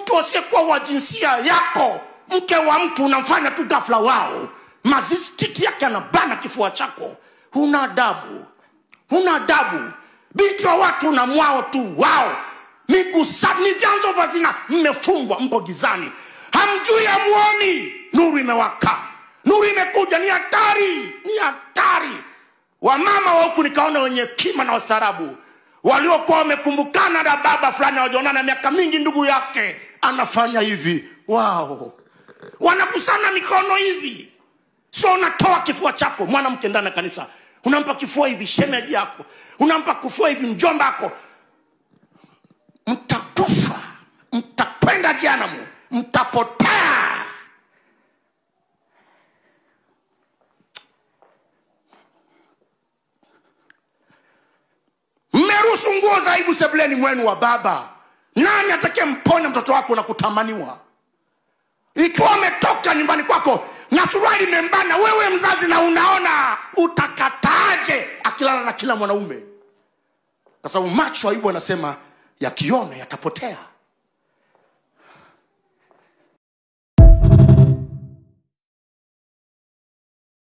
mtu asiyekuwa wa jinsia yako, mke wa mtu, unamfanya tu ghafla wao. Mazistiti yake anabana kifua chako. Huna adabu. Huna adabu. Binti wa watu na mwao tu wao. Ni vyanzo vya zina. Mmefungwa, mpo gizani. Hamjui, hamuoni. Nuru imewaka. Nuru imekuja. Ni hatari. Ni hatari. Wamama wa huku nikaona wenye kima na wastaarabu, waliokuwa wamekumbukana na baba fulani wajonana miaka mingi, ndugu yake anafanya hivi. Wao wanakusana mikono hivi. So unatoa kifua chako. Mwanamke ndani ya kanisa unampa kifua hivi shemeji yako, unampa kifua hivi mjomba wako. Mtakufa. Mtakwenda jehanamu. Mtapotea. Mmeruhusu nguo za aibu sebuleni mwenu wa baba. Nani atakaye mponya mtoto wako na kutamaniwa? Ikiwa umetoka nyumbani kwako na suruali membana, wewe mzazi, na unaona, utakataje akilala na kila mwanaume? Kwa sababu macho aibu anasema yakiona yatapotea.